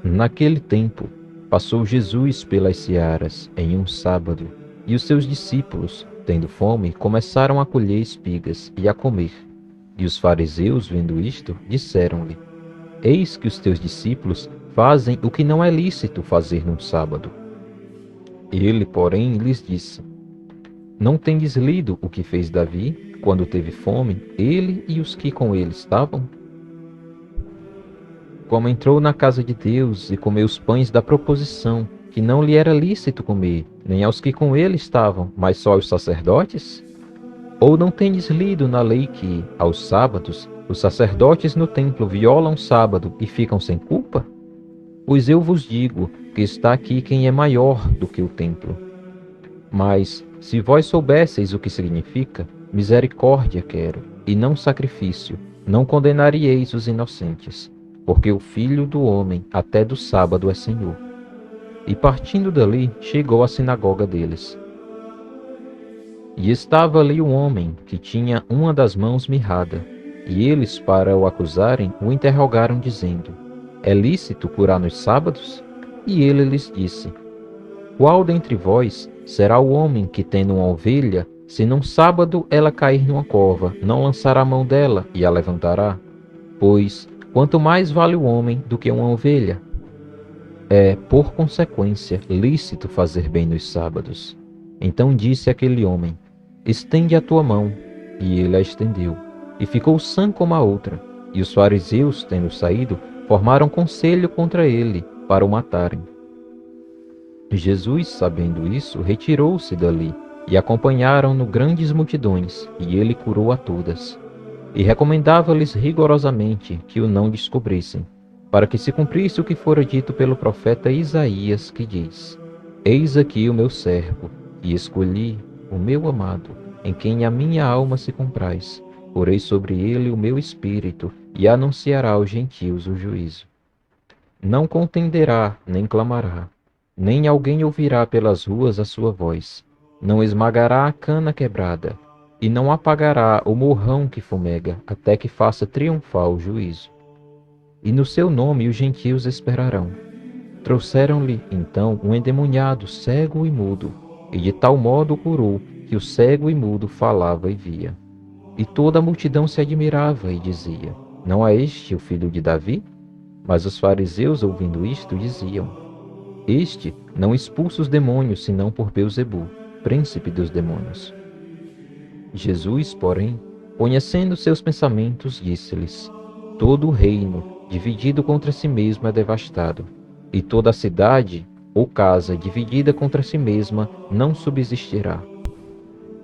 Naquele tempo, passou Jesus pelas searas em um sábado, e os seus discípulos, tendo fome, começaram a colher espigas e a comer. E os fariseus, vendo isto, disseram-lhe: Eis que os teus discípulos fazem o que não é lícito fazer num sábado. Ele, porém, lhes disse: Não tendes lido o que fez Davi, quando teve fome, ele e os que com ele estavam? Como entrou na casa de Deus e comeu os pães da proposição, que não lhe era lícito comer, nem aos que com ele estavam, mas só aos sacerdotes? Ou não tendes lido na lei que, aos sábados, os sacerdotes no templo violam o sábado e ficam sem culpa? Pois eu vos digo que está aqui quem é maior do que o templo. Mas, se vós soubesseis o que significa, misericórdia quero, e não sacrifício, não condenaríeis os inocentes, porque o Filho do Homem até do sábado é Senhor. E partindo dali, chegou à sinagoga deles. E estava ali um homem que tinha uma das mãos mirrada, e eles, para o acusarem, o interrogaram, dizendo: É lícito curar nos sábados? E ele lhes disse: Qual dentre vós será o homem que, tendo uma ovelha, se num sábado ela cair numa cova, não lançará a mão dela e a levantará? Pois, quanto mais vale o homem do que uma ovelha? É, por consequência, lícito fazer bem nos sábados. Então disse aquele homem: Estende a tua mão. E ele a estendeu, e ficou sã como a outra. E os fariseus, tendo saído, formaram conselho contra ele, para o matarem. Jesus, sabendo isso, retirou-se dali, e acompanharam-no grandes multidões, e ele curou a todas. E recomendava-lhes rigorosamente que o não descobrissem, para que se cumprisse o que fora dito pelo profeta Isaías, que diz: Eis aqui o meu servo, e escolhi o meu amado, em quem a minha alma se compraz. Porei sobre ele o meu espírito, e anunciará aos gentios o juízo. Não contenderá, nem clamará, nem alguém ouvirá pelas ruas a sua voz. Não esmagará a cana quebrada, e não apagará o morrão que fumega, até que faça triunfar o juízo. E no seu nome os gentios esperarão. Trouxeram-lhe, então, um endemoniado, cego e mudo, e de tal modo o curou, que o cego e mudo falava e via. E toda a multidão se admirava e dizia: Não é este o filho de Davi? Mas os fariseus, ouvindo isto, diziam: Este não expulsa os demônios, senão por Beelzebul, príncipe dos demônios. Jesus, porém, conhecendo seus pensamentos, disse-lhes: Todo o reino, dividido contra si mesmo, é devastado, e toda a cidade ou casa dividida contra si mesma não subsistirá.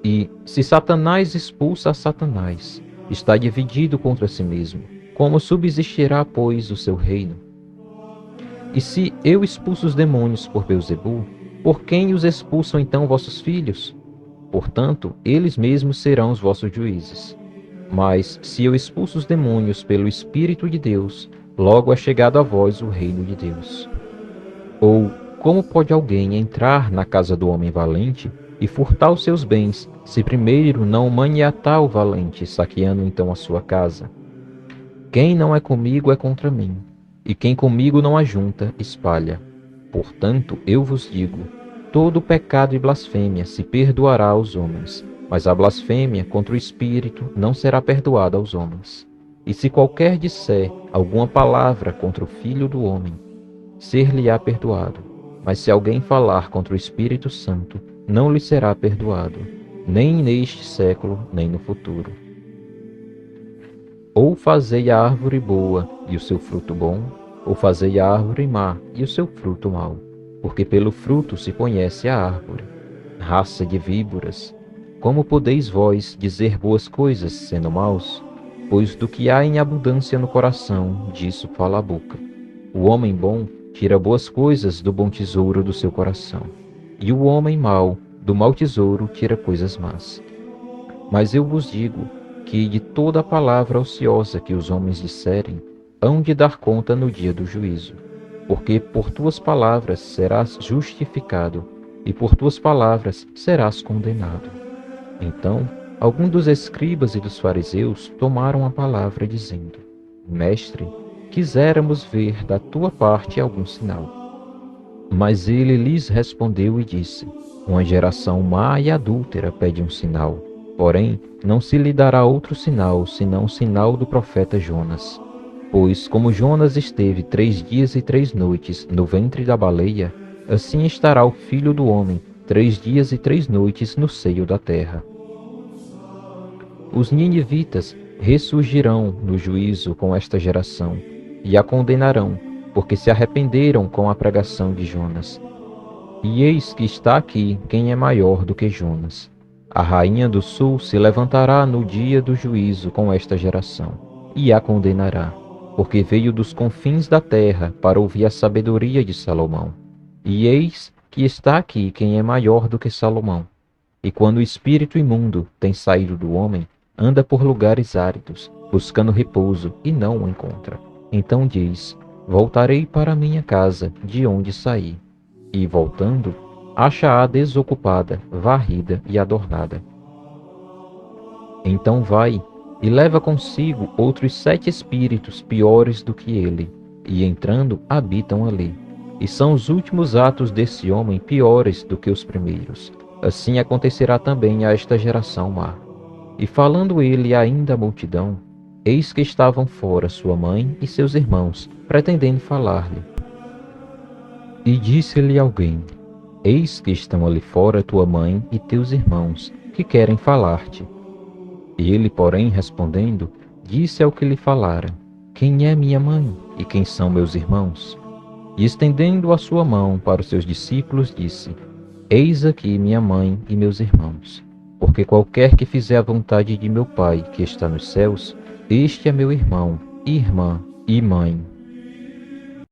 E, se Satanás expulsa a Satanás, está dividido contra si mesmo, como subsistirá, pois, o seu reino? E se eu expulso os demônios por Beelzebul, por quem os expulsam então vossos filhos? Portanto, eles mesmos serão os vossos juízes. Mas, se eu expulso os demônios pelo Espírito de Deus, logo é chegado a vós o reino de Deus. Ou, como pode alguém entrar na casa do homem valente e furtar os seus bens, se primeiro não maniatar o valente, saqueando então a sua casa? Quem não é comigo é contra mim, e quem comigo não ajunta, espalha. Portanto, eu vos digo: todo pecado e blasfêmia se perdoará aos homens, mas a blasfêmia contra o Espírito não será perdoada aos homens. E se qualquer disser alguma palavra contra o Filho do Homem, ser-lhe-á perdoado. Mas se alguém falar contra o Espírito Santo, não lhe será perdoado, nem neste século, nem no futuro. Ou fazei a árvore boa e o seu fruto bom, ou fazei a árvore má e o seu fruto mau, porque pelo fruto se conhece a árvore. Raça de víboras, como podeis vós dizer boas coisas, sendo maus? Pois do que há em abundância no coração, disso fala a boca. O homem bom tira boas coisas do bom tesouro do seu coração, e o homem mau, do mau tesouro, tira coisas más. Mas eu vos digo que de toda a palavra ociosa que os homens disserem, hão de dar conta no dia do juízo. Porque por tuas palavras serás justificado, e por tuas palavras serás condenado. Então, alguns dos escribas e dos fariseus tomaram a palavra, dizendo: Mestre, quiséramos ver da tua parte algum sinal. Mas ele lhes respondeu e disse: Uma geração má e adúltera pede um sinal. Porém, não se lhe dará outro sinal, senão o sinal do profeta Jonas. Pois, como Jonas esteve 3 dias e 3 noites no ventre da baleia, assim estará o Filho do Homem 3 dias e 3 noites no seio da terra. Os ninivitas ressurgirão no juízo com esta geração, e a condenarão, porque se arrependeram com a pregação de Jonas. E eis que está aqui quem é maior do que Jonas. A rainha do sul se levantará no dia do juízo com esta geração, e a condenará, porque veio dos confins da terra para ouvir a sabedoria de Salomão. E eis que está aqui quem é maior do que Salomão. E quando o espírito imundo tem saído do homem, anda por lugares áridos, buscando repouso, e não o encontra. Então diz: Voltarei para minha casa, de onde saí. E, voltando, acha-a desocupada, varrida e adornada. Então vai e leva consigo outros 7 espíritos piores do que ele, e entrando, habitam ali. E são os últimos atos desse homem piores do que os primeiros. Assim acontecerá também a esta geração má. E falando ele ainda à multidão, eis que estavam fora sua mãe e seus irmãos, pretendendo falar-lhe. E disse-lhe alguém: Eis que estão ali fora tua mãe e teus irmãos, que querem falar-te. Ele, porém, respondendo, disse ao que lhe falara: Quem é minha mãe e quem são meus irmãos? E estendendo a sua mão para os seus discípulos, disse: Eis aqui minha mãe e meus irmãos. Porque qualquer que fizer a vontade de meu Pai que está nos céus, este é meu irmão, irmã e mãe.